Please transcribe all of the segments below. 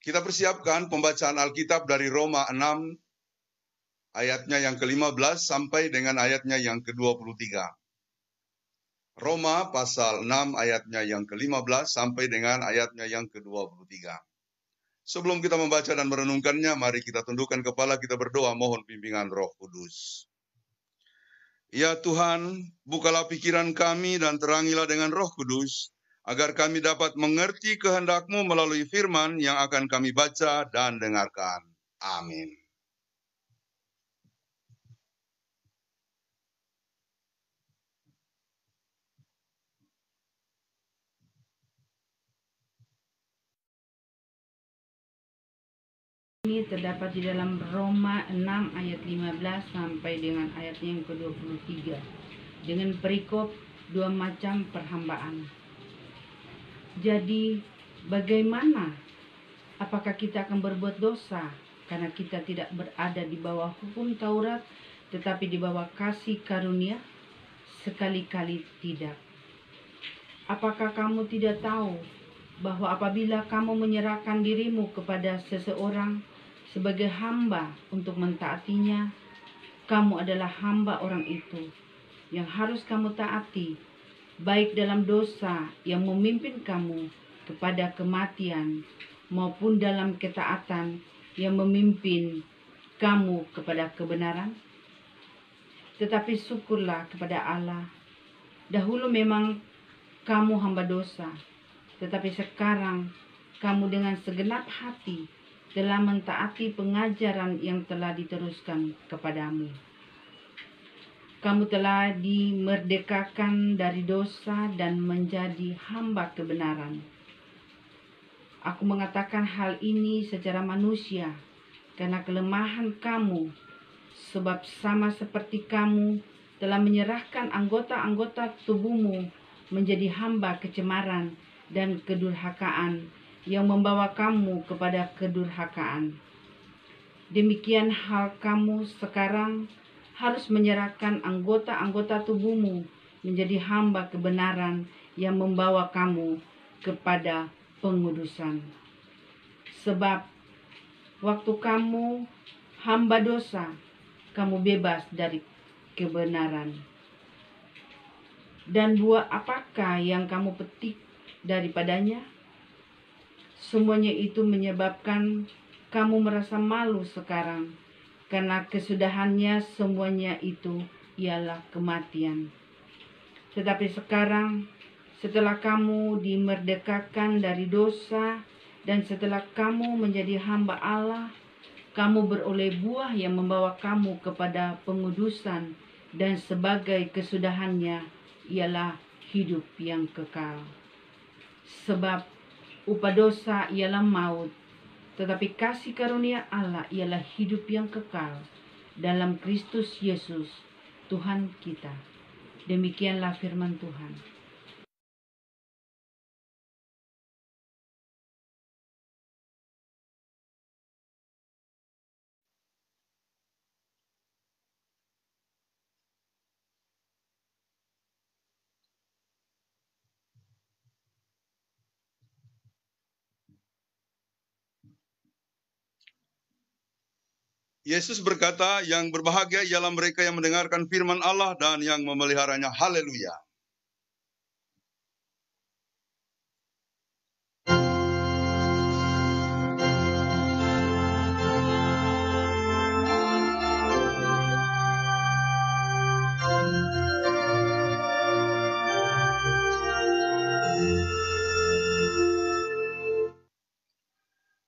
Kita persiapkan pembacaan Alkitab dari Roma 6 ayatnya yang ke-15 sampai dengan ayatnya yang ke-23. Roma pasal 6 ayatnya yang ke-15 sampai dengan ayatnya yang ke-23. Sebelum kita membaca dan merenungkannya, mari kita tundukkan kepala, kita berdoa mohon bimbingan Roh Kudus. Ya Tuhan, bukalah pikiran kami dan terangilah dengan Roh Kudus, agar kami dapat mengerti kehendak-Mu melalui firman yang akan kami baca dan dengarkan. Amin. Ini terdapat di dalam Roma 6 ayat 15 sampai dengan ayatnya yang ke-23 dengan perikop 2 macam perhambaan. Jadi bagaimana? Apakah kita akan berbuat dosa karena kita tidak berada di bawah hukum Taurat tetapi di bawah kasih karunia? Sekali-kali tidak. Apakah kamu tidak tahu bahwa apabila kamu menyerahkan dirimu kepada seseorang sebagai hamba untuk mentaatinya, kamu adalah hamba orang itu yang harus kamu taati, baik dalam dosa yang memimpin kamu kepada kematian maupun dalam ketaatan yang memimpin kamu kepada kebenaran. Tetapi syukurlah kepada Allah, dahulu memang kamu hamba dosa, tetapi sekarang kamu dengan segenap hati telah mentaati pengajaran yang telah diteruskan kepadamu. Kamu telah dimerdekakan dari dosa dan menjadi hamba kebenaran. Aku mengatakan hal ini secara manusia karena kelemahan kamu, sebab sama seperti kamu telah menyerahkan anggota-anggota tubuhmu menjadi hamba kecemaran dan kedurhakaan yang membawa kamu kepada kedurhakaan. Demikian hal kamu sekarang harus menyerahkan anggota-anggota tubuhmu menjadi hamba kebenaran yang membawa kamu kepada pengudusan. Sebab waktu kamu hamba dosa, kamu bebas dari kebenaran. Dan buah apakah yang kamu petik daripadanya? Semuanya itu menyebabkan kamu merasa malu sekarang, karena kesudahannya semuanya itu ialah kematian. Tetapi sekarang, setelah kamu dimerdekakan dari dosa dan setelah kamu menjadi hamba Allah, kamu beroleh buah yang membawa kamu kepada pengudusan, dan sebagai kesudahannya ialah hidup yang kekal. Sebab upah dosa ialah maut, tetapi kasih karunia Allah ialah hidup yang kekal dalam Kristus Yesus Tuhan kita. Demikianlah firman Tuhan. Yesus berkata, yang berbahagia ialah mereka yang mendengarkan firman Allah dan yang memeliharanya. Haleluya.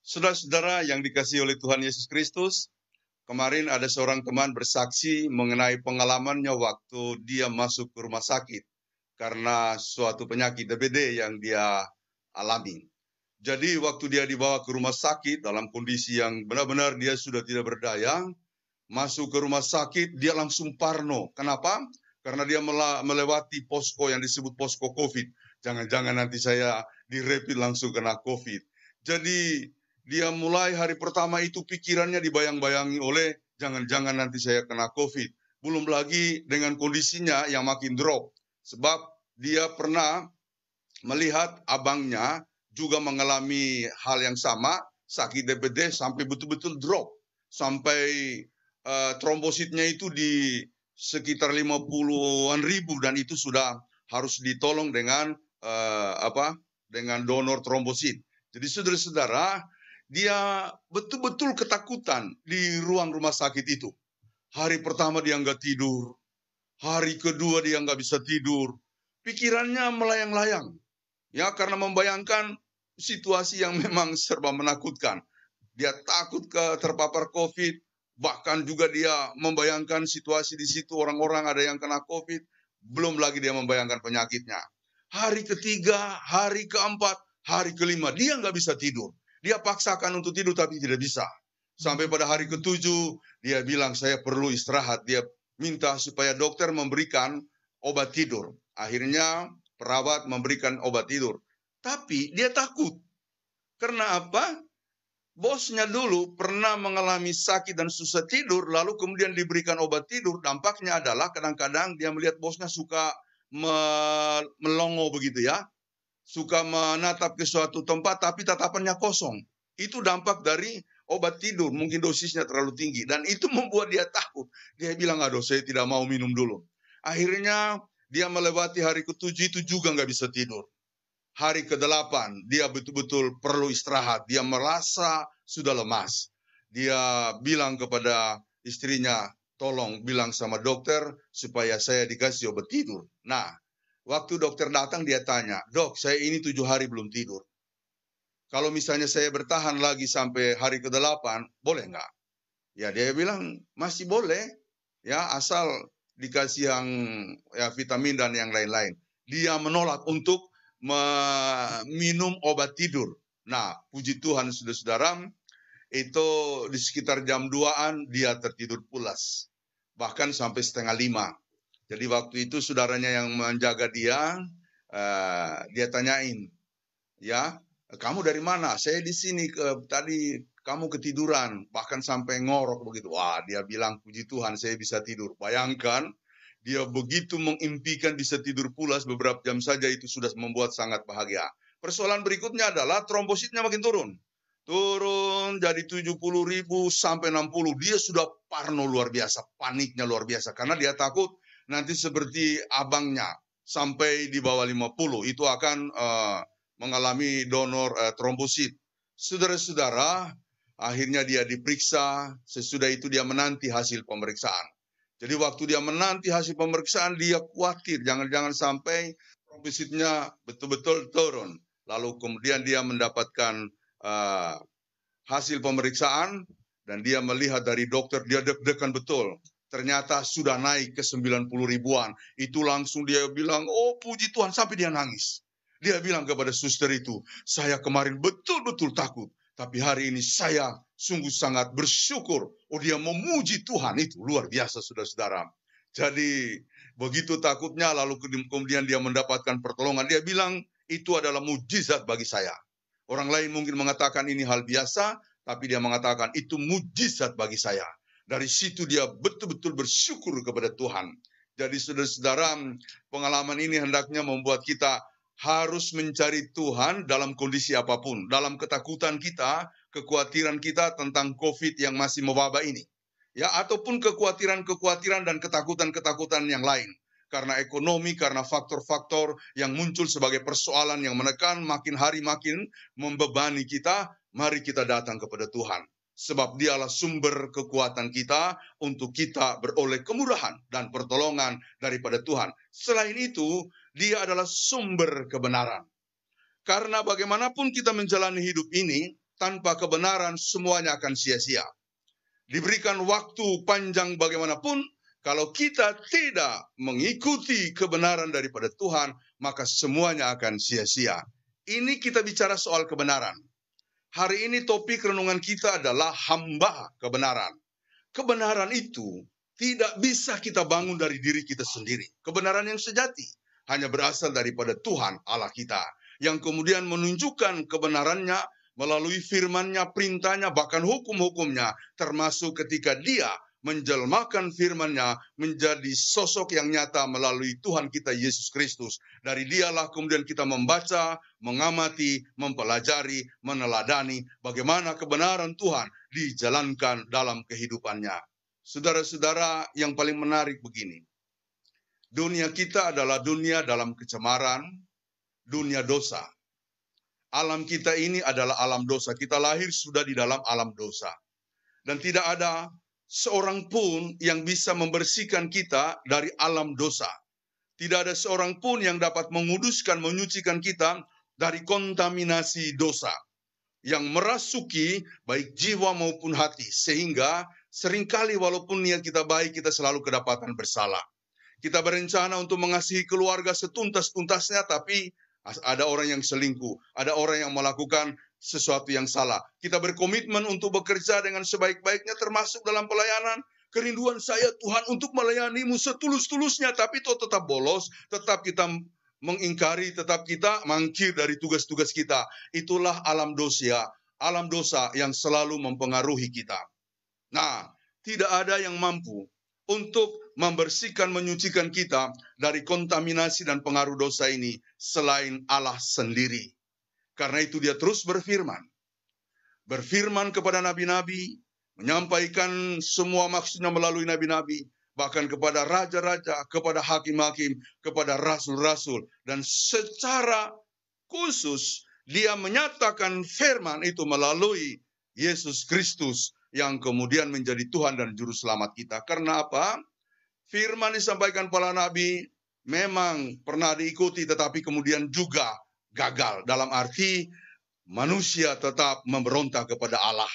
Saudara-saudara yang dikasihi oleh Tuhan Yesus Kristus, kemarin ada seorang teman bersaksi mengenai pengalamannya waktu dia masuk ke rumah sakit karena suatu penyakit DBD yang dia alami. Jadi waktu dia dibawa ke rumah sakit dalam kondisi yang benar-benar dia sudah tidak berdaya, masuk ke rumah sakit dia langsung parno. Kenapa? Karena dia melewati posko yang disebut posko COVID. Jangan-jangan nanti saya direpit langsung kena COVID. Jadi dia mulai hari pertama itu pikirannya dibayang-bayangi oleh jangan-jangan nanti saya kena COVID. Belum lagi dengan kondisinya yang makin drop. Sebab dia pernah melihat abangnya juga mengalami hal yang sama sakit DBD sampai betul-betul drop. Sampai trombositnya itu di sekitar 50-an ribu dan itu sudah harus ditolong dengan dengan donor trombosit. Jadi saudara-saudara, dia betul-betul ketakutan di ruang rumah sakit itu. Hari pertama dia nggak tidur, hari kedua dia nggak bisa tidur, pikirannya melayang-layang. Ya, karena membayangkan situasi yang memang serba menakutkan. Dia takut terpapar COVID, bahkan juga dia membayangkan situasi di situ orang-orang ada yang kena COVID, belum lagi dia membayangkan penyakitnya. Hari ketiga, hari keempat, hari kelima, dia nggak bisa tidur. Dia paksakan untuk tidur tapi tidak bisa. Sampai pada hari ketujuh, dia bilang saya perlu istirahat. Dia minta supaya dokter memberikan obat tidur. Akhirnya perawat memberikan obat tidur. Tapi dia takut. Karena apa? Bosnya dulu pernah mengalami sakit dan susah tidur, lalu kemudian diberikan obat tidur. Dampaknya adalah kadang-kadang dia melihat bosnya suka melongo begitu ya. Suka menatap ke suatu tempat tapi tatapannya kosong. Itu dampak dari obat tidur, mungkin dosisnya terlalu tinggi. Dan itu membuat dia takut. Dia bilang, aduh saya tidak mau minum dulu. Akhirnya dia melewati hari ketujuh itu juga nggak bisa tidur. Hari ke-8 dia betul-betul perlu istirahat. Dia merasa sudah lemas. Dia bilang kepada istrinya, tolong bilang sama dokter supaya saya dikasih obat tidur. Nah, waktu dokter datang dia tanya, dok saya ini 7 hari belum tidur. Kalau misalnya saya bertahan lagi sampai hari ke-8, boleh nggak? Ya dia bilang masih boleh, ya asal dikasih yang ya, vitamin dan yang lain-lain. Dia menolak untuk minum obat tidur. Nah, puji Tuhan saudara-saudara, itu di sekitar jam 2-an dia tertidur pulas. Bahkan sampai 4:30. Jadi waktu itu saudaranya yang menjaga dia tanyain, ya kamu dari mana? Saya di sini, tadi kamu ketiduran, bahkan sampai ngorok begitu. Wah, dia bilang, puji Tuhan saya bisa tidur. Bayangkan, dia begitu mengimpikan bisa tidur pulas beberapa jam saja itu sudah membuat sangat bahagia. Persoalan berikutnya adalah trombositnya makin turun. Turun jadi 70.000 sampai 60. Dia sudah parno luar biasa, paniknya luar biasa. Karena dia takut nanti seperti abangnya, sampai di bawah 50. Itu akan mengalami donor trombosit. Saudara-saudara, akhirnya dia diperiksa, sesudah itu dia menanti hasil pemeriksaan. Jadi waktu dia menanti hasil pemeriksaan, dia khawatir jangan-jangan sampai trombositnya betul-betul turun. Lalu kemudian dia mendapatkan hasil pemeriksaan, dan dia melihat dari dokter, dia deg-degan betul. Ternyata sudah naik ke 90 ribuan. Itu langsung dia bilang, oh puji Tuhan, sampai dia nangis. Dia bilang kepada suster itu, saya kemarin betul-betul takut. Tapi hari ini saya sungguh sangat bersyukur. Oh dia memuji Tuhan, itu luar biasa saudara-saudara. Jadi begitu takutnya lalu kemudian dia mendapatkan pertolongan. Dia bilang itu adalah mujizat bagi saya. Orang lain mungkin mengatakan ini hal biasa, tapi dia mengatakan itu mujizat bagi saya. Dari situ dia betul-betul bersyukur kepada Tuhan. Jadi saudara-saudara, pengalaman ini hendaknya membuat kita harus mencari Tuhan dalam kondisi apapun. Dalam ketakutan kita, kekhawatiran kita tentang COVID yang masih mewabah ini. Ya, ataupun kekhawatiran dan ketakutan-ketakutan yang lain. Karena ekonomi, karena faktor-faktor yang muncul sebagai persoalan yang menekan makin hari makin membebani kita, mari kita datang kepada Tuhan. Sebab dialah sumber kekuatan kita untuk kita beroleh kemurahan dan pertolongan daripada Tuhan. Selain itu, dia adalah sumber kebenaran. Karena bagaimanapun kita menjalani hidup ini, tanpa kebenaran semuanya akan sia-sia. Diberikan waktu panjang bagaimanapun, kalau kita tidak mengikuti kebenaran daripada Tuhan, maka semuanya akan sia-sia. Ini kita bicara soal kebenaran. Hari ini topik renungan kita adalah hamba kebenaran. Kebenaran itu tidak bisa kita bangun dari diri kita sendiri. Kebenaran yang sejati hanya berasal daripada Tuhan Allah kita, yang kemudian menunjukkan kebenarannya melalui firman-Nya, perintahnya, bahkan hukum-hukumnya, termasuk ketika Dia menjelmakan firman-Nya menjadi sosok yang nyata melalui Tuhan kita Yesus Kristus. Dari Dialah kemudian kita membaca, mengamati, mempelajari, meneladani bagaimana kebenaran Tuhan dijalankan dalam kehidupannya. Saudara-saudara, yang paling menarik begini. Dunia kita adalah dunia dalam kecemaran, dunia dosa. Alam kita ini adalah alam dosa. Kita lahir sudah di dalam alam dosa. Dan tidak ada seorang pun yang bisa membersihkan kita dari alam dosa. Tidak ada seorang pun yang dapat menguduskan, menyucikan kita dari kontaminasi dosa yang merasuki baik jiwa maupun hati. Sehingga seringkali walaupun niat kita baik, kita selalu kedapatan bersalah. Kita berencana untuk mengasihi keluarga setuntas-tuntasnya, tapi ada orang yang selingkuh, ada orang yang melakukan sesuatu yang salah. Kita berkomitmen untuk bekerja dengan sebaik-baiknya, termasuk dalam pelayanan. Kerinduan saya Tuhan untuk melayanimu setulus-tulusnya, tapi itu tetap bolos, tetap kita mengingkari, tetap kita mangkir dari tugas-tugas kita. Itulah alam dosa yang selalu mempengaruhi kita. Nah, tidak ada yang mampu untuk membersihkan, menyucikan kita dari kontaminasi dan pengaruh dosa ini selain Allah sendiri. Karena itu Dia terus berfirman. Berfirman kepada nabi-nabi, menyampaikan semua maksudnya melalui nabi-nabi, bahkan kepada raja-raja, kepada hakim-hakim, kepada rasul-rasul. Dan secara khusus Dia menyatakan firman itu melalui Yesus Kristus yang kemudian menjadi Tuhan dan Juru Selamat kita. Karena apa? Firman disampaikan para nabi memang pernah diikuti, tetapi kemudian juga gagal. Dalam arti manusia tetap memberontak kepada Allah.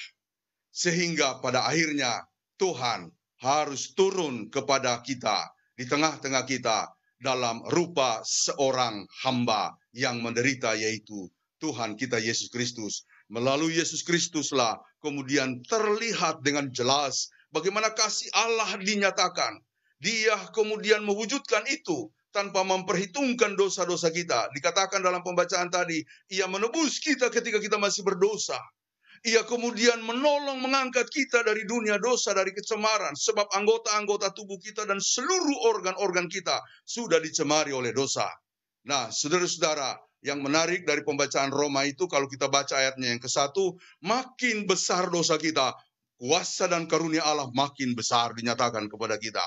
Sehingga pada akhirnya Tuhan harus turun kepada kita, di tengah-tengah kita, dalam rupa seorang hamba yang menderita, yaitu Tuhan kita Yesus Kristus. Melalui Yesus Kristuslah kemudian terlihat dengan jelas bagaimana kasih Allah dinyatakan. Dia kemudian mewujudkan itu tanpa memperhitungkan dosa-dosa kita. Dikatakan dalam pembacaan tadi, Ia menebus kita ketika kita masih berdosa. Ia kemudian menolong mengangkat kita dari dunia dosa, dari kecemaran. Sebab anggota-anggota tubuh kita dan seluruh organ-organ kita sudah dicemari oleh dosa. Nah, saudara-saudara, yang menarik dari pembacaan Roma itu, kalau kita baca ayatnya yang ke-1, makin besar dosa kita, kuasa dan karunia Allah makin besar dinyatakan kepada kita.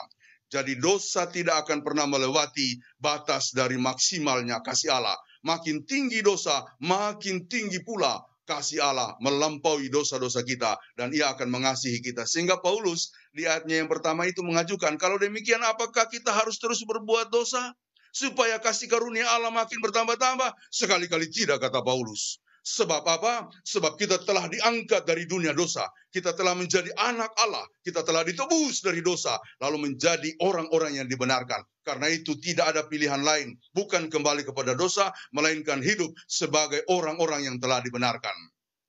Jadi dosa tidak akan pernah melewati batas dari maksimalnya kasih Allah. Makin tinggi dosa, makin tinggi pula kasih Allah melampaui dosa-dosa kita. Dan Ia akan mengasihi kita. Sehingga Paulus di ayatnya yang pertama itu mengajukan, kalau demikian apakah kita harus terus berbuat dosa? Supaya kasih karunia Allah makin bertambah-tambah? Sekali-kali tidak, kata Paulus. Sebab apa? Sebab kita telah diangkat dari dunia dosa. Kita telah menjadi anak Allah. Kita telah ditebus dari dosa. Lalu menjadi orang-orang yang dibenarkan. Karena itu tidak ada pilihan lain. Bukan kembali kepada dosa, melainkan hidup sebagai orang-orang yang telah dibenarkan.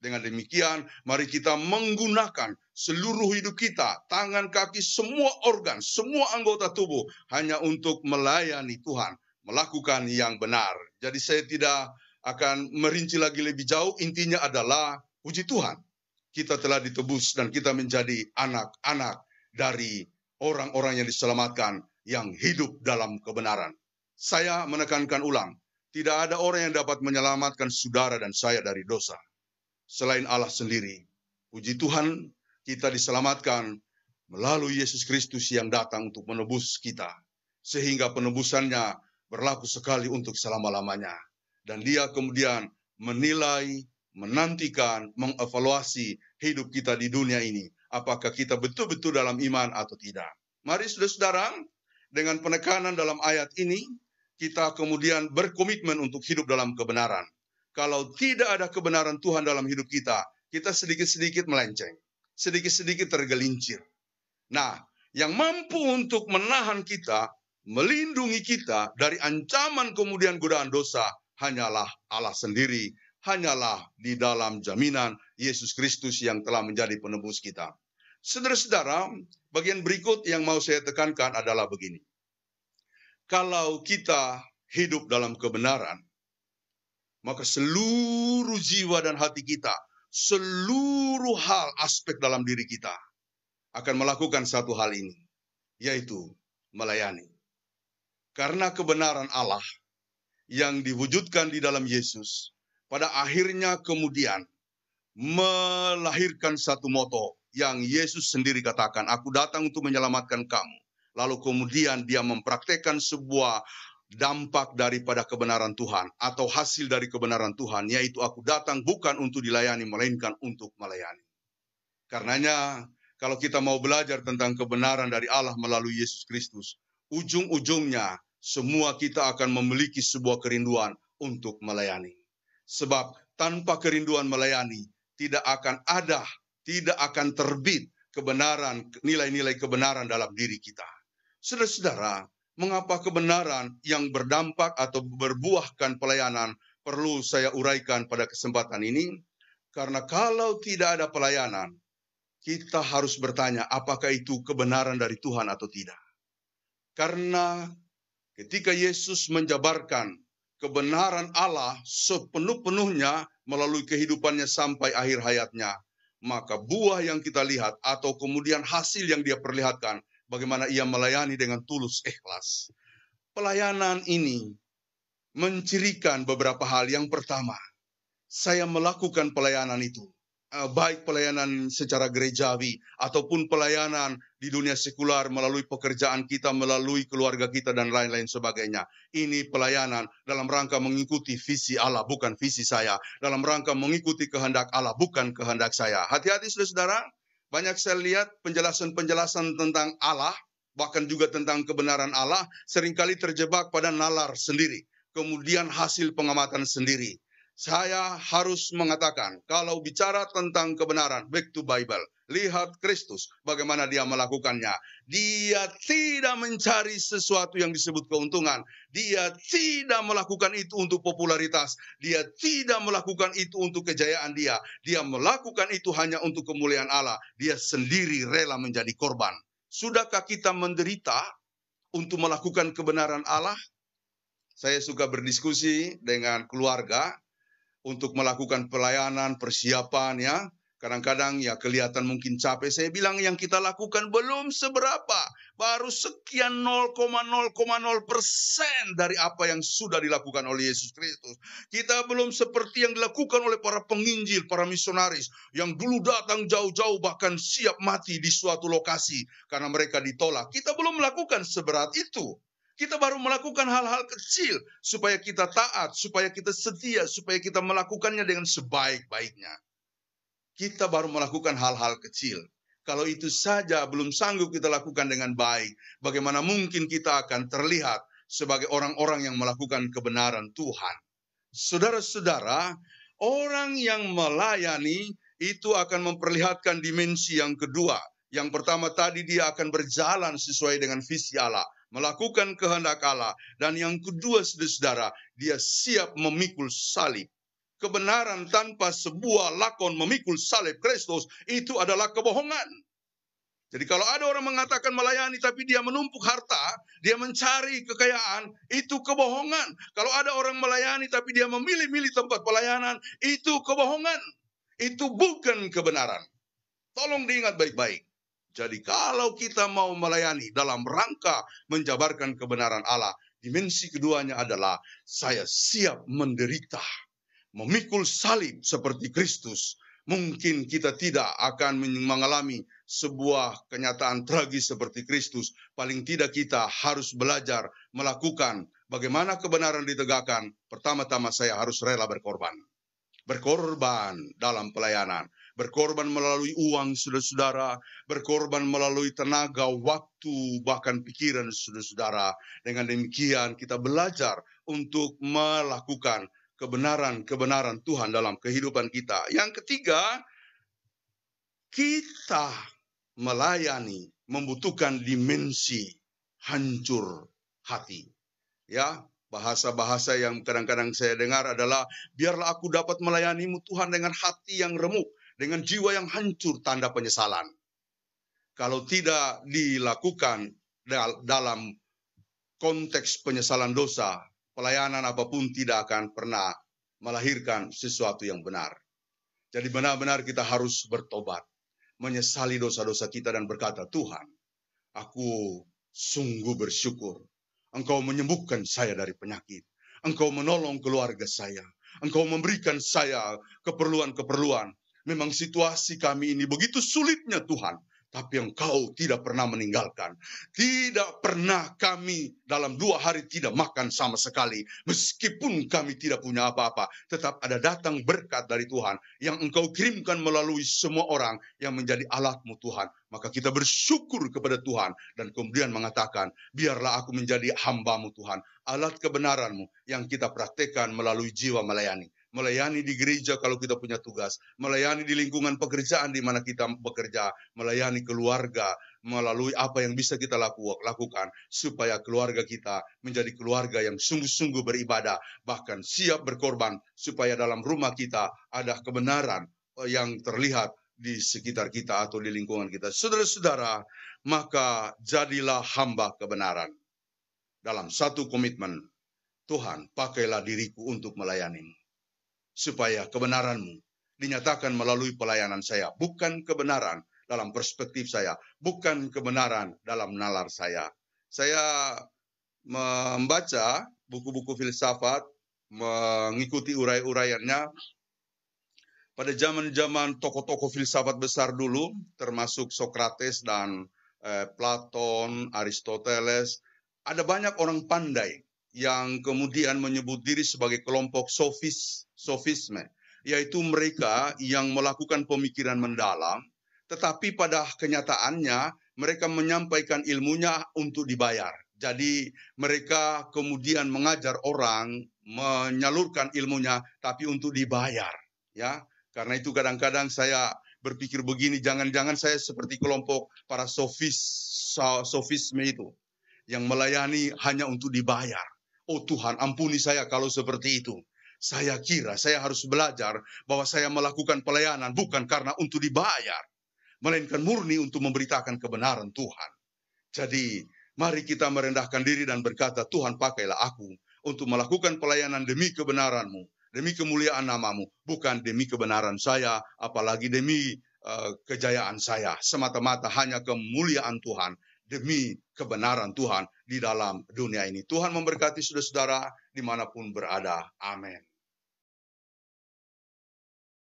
Dengan demikian, mari kita menggunakan seluruh hidup kita, tangan, kaki, semua organ, semua anggota tubuh, hanya untuk melayani Tuhan, melakukan yang benar. Jadi saya tidak akan merinci lagi lebih jauh, intinya adalah puji Tuhan. Kita telah ditebus dan kita menjadi anak-anak dari orang-orang yang diselamatkan, yang hidup dalam kebenaran. Saya menekankan ulang, tidak ada orang yang dapat menyelamatkan saudara dan saya dari dosa selain Allah sendiri. Puji Tuhan, kita diselamatkan melalui Yesus Kristus yang datang untuk menebus kita. Sehingga penebusannya berlaku sekali untuk selama-lamanya. Dan Dia kemudian menilai, menantikan, mengevaluasi hidup kita di dunia ini. Apakah kita betul-betul dalam iman atau tidak. Mari saudara-saudara, dengan penekanan dalam ayat ini, kita kemudian berkomitmen untuk hidup dalam kebenaran. Kalau tidak ada kebenaran Tuhan dalam hidup kita, kita sedikit-sedikit melenceng. Sedikit-sedikit tergelincir. Nah, yang mampu untuk menahan kita, melindungi kita dari ancaman kemudian godaan dosa, hanyalah Allah sendiri. Hanyalah di dalam jaminan Yesus Kristus yang telah menjadi penebus kita. Saudara-saudara, bagian berikut yang mau saya tekankan adalah begini. Kalau kita hidup dalam kebenaran, maka seluruh jiwa dan hati kita, seluruh hal aspek dalam diri kita akan melakukan satu hal ini, yaitu melayani. Karena kebenaran Allah yang diwujudkan di dalam Yesus, pada akhirnya kemudian melahirkan satu moto yang Yesus sendiri katakan, aku datang untuk menyelamatkan kamu. Lalu kemudian dia mempraktekkan sebuah dampak daripada kebenaran Tuhan atau hasil dari kebenaran Tuhan, yaitu aku datang bukan untuk dilayani, melainkan untuk melayani. Karenanya, kalau kita mau belajar tentang kebenaran dari Allah melalui Yesus Kristus, ujung-ujungnya semua kita akan memiliki sebuah kerinduan untuk melayani. Sebab tanpa kerinduan melayani, tidak akan terbit kebenaran, nilai-nilai kebenaran dalam diri kita. Saudara-saudara, mengapa kebenaran yang berdampak atau berbuahkan pelayanan perlu saya uraikan pada kesempatan ini? Karena kalau tidak ada pelayanan, kita harus bertanya apakah itu kebenaran dari Tuhan atau tidak. Karena ketika Yesus menjabarkan kebenaran Allah sepenuh-penuhnya melalui kehidupannya sampai akhir hayatnya, maka buah yang kita lihat atau kemudian hasil yang dia perlihatkan, bagaimana ia melayani dengan tulus ikhlas. Pelayanan ini mencirikan beberapa hal. Yang pertama, saya melakukan pelayanan itu, baik pelayanan secara gerejawi ataupun pelayanan di dunia sekular melalui pekerjaan kita, melalui keluarga kita dan lain-lain sebagainya. Ini pelayanan dalam rangka mengikuti visi Allah, bukan visi saya. Dalam rangka mengikuti kehendak Allah, bukan kehendak saya. Hati-hati saudara, banyak saya lihat penjelasan-penjelasan tentang Allah, bahkan juga tentang kebenaran Allah, seringkali terjebak pada nalar sendiri, kemudian hasil pengamatan sendiri. Saya harus mengatakan, kalau bicara tentang kebenaran, back to Bible, lihat Kristus, bagaimana dia melakukannya. Dia tidak mencari sesuatu yang disebut keuntungan. Dia tidak melakukan itu untuk popularitas. Dia tidak melakukan itu untuk kejayaan dia. Dia melakukan itu hanya untuk kemuliaan Allah. Dia sendiri rela menjadi korban. Sudahkah kita menderita untuk melakukan kebenaran Allah? Saya suka berdiskusi dengan keluarga untuk melakukan pelayanan, persiapan ya. Kadang-kadang ya kelihatan mungkin capek. Saya bilang yang kita lakukan belum seberapa. Baru sekian 0,0,0% dari apa yang sudah dilakukan oleh Yesus Kristus. Kita belum seperti yang dilakukan oleh para penginjil, para misionaris. Yang dulu datang jauh-jauh bahkan siap mati di suatu lokasi karena mereka ditolak. Kita belum melakukan seberat itu. Kita baru melakukan hal-hal kecil supaya kita taat, supaya kita setia, supaya kita melakukannya dengan sebaik-baiknya. Kita baru melakukan hal-hal kecil. Kalau itu saja belum sanggup kita lakukan dengan baik, bagaimana mungkin kita akan terlihat sebagai orang-orang yang melakukan kebenaran Tuhan? Saudara-saudara, orang yang melayani itu akan memperlihatkan dimensi yang kedua. Yang pertama tadi dia akan berjalan sesuai dengan visi Allah, melakukan kehendak Allah. Dan yang kedua, saudara, dia siap memikul salib. Kebenaran tanpa sebuah lakon memikul salib Kristus itu adalah kebohongan. Jadi kalau ada orang mengatakan melayani tapi dia menumpuk harta, dia mencari kekayaan, itu kebohongan. Kalau ada orang melayani tapi dia memilih-milih tempat pelayanan, itu kebohongan. Itu bukan kebenaran. Tolong diingat baik-baik. Jadi kalau kita mau melayani dalam rangka menjabarkan kebenaran Allah, dimensi keduanya adalah saya siap menderita, memikul salib seperti Kristus. Mungkin kita tidak akan mengalami sebuah kenyataan tragis seperti Kristus. Paling tidak kita harus belajar melakukan bagaimana kebenaran ditegakkan. Pertama-tama saya harus rela berkorban. Berkorban dalam pelayanan. Berkorban melalui uang, saudara-saudara. Berkorban melalui tenaga, waktu, bahkan pikiran, saudara-saudara. Dengan demikian kita belajar untuk melakukan kebenaran-kebenaran Tuhan dalam kehidupan kita. Yang ketiga, kita melayani membutuhkan dimensi hancur hati. Ya, bahasa-bahasa yang kadang-kadang saya dengar adalah, biarlah aku dapat melayanimu Tuhan dengan hati yang remuk, dengan jiwa yang hancur, tanda penyesalan. Kalau tidak dilakukan dalam konteks penyesalan dosa, pelayanan apapun tidak akan pernah melahirkan sesuatu yang benar. Jadi benar-benar kita harus bertobat. menyesali dosa-dosa kita dan berkata, Tuhan, aku sungguh bersyukur. Engkau menyembuhkan saya dari penyakit. Engkau menolong keluarga saya. Engkau memberikan saya keperluan-keperluan. Memang situasi kami ini begitu sulitnya Tuhan. Tapi Engkau tidak pernah meninggalkan. Tidak pernah kami dalam 2 hari tidak makan sama sekali. Meskipun kami tidak punya apa-apa. Tetap ada datang berkat dari Tuhan. Yang Engkau kirimkan melalui semua orang yang menjadi alat-Mu Tuhan. Maka kita bersyukur kepada Tuhan. Dan kemudian mengatakan, biarlah aku menjadi hamba-Mu Tuhan. Alat kebenaran-Mu yang kita praktekkan melalui jiwa melayani. Melayani di gereja kalau kita punya tugas, melayani di lingkungan pekerjaan di mana kita bekerja, melayani keluarga melalui apa yang bisa kita lakukan supaya keluarga kita menjadi keluarga yang sungguh-sungguh beribadah, bahkan siap berkorban supaya dalam rumah kita ada kebenaran yang terlihat di sekitar kita atau di lingkungan kita. Saudara-saudara, maka jadilah hamba kebenaran. Dalam satu komitmen, Tuhan, pakailah diriku untuk melayani-Mu. Supaya kebenaran-Mu dinyatakan melalui pelayanan saya. Bukan kebenaran dalam perspektif saya. Bukan kebenaran dalam nalar saya. Saya membaca buku-buku filsafat, mengikuti urai-uraiannya. Pada zaman-zaman tokoh-tokoh filsafat besar dulu, termasuk Sokrates dan Platon, Aristoteles, ada banyak orang pandai yang kemudian menyebut diri sebagai kelompok sofisme, yaitu mereka yang melakukan pemikiran mendalam, tetapi pada kenyataannya mereka menyampaikan ilmunya untuk dibayar. Jadi mereka kemudian mengajar orang, menyalurkan ilmunya, tapi untuk dibayar. Ya, karena itu kadang-kadang saya berpikir begini, jangan-jangan saya seperti kelompok para sofisme itu, yang melayani hanya untuk dibayar. Oh Tuhan, ampuni saya kalau seperti itu. Saya kira saya harus belajar bahwa saya melakukan pelayanan bukan karena untuk dibayar, melainkan murni untuk memberitakan kebenaran Tuhan. Jadi, mari kita merendahkan diri dan berkata, Tuhan pakailah aku untuk melakukan pelayanan demi kebenaran-Mu, demi kemuliaan nama-Mu, bukan demi kebenaran saya, apalagi demi kejayaan saya. Semata-mata hanya kemuliaan Tuhan, demi kebenaran Tuhan di dalam dunia ini. Tuhan memberkati saudara-saudara dimanapun berada. Amin.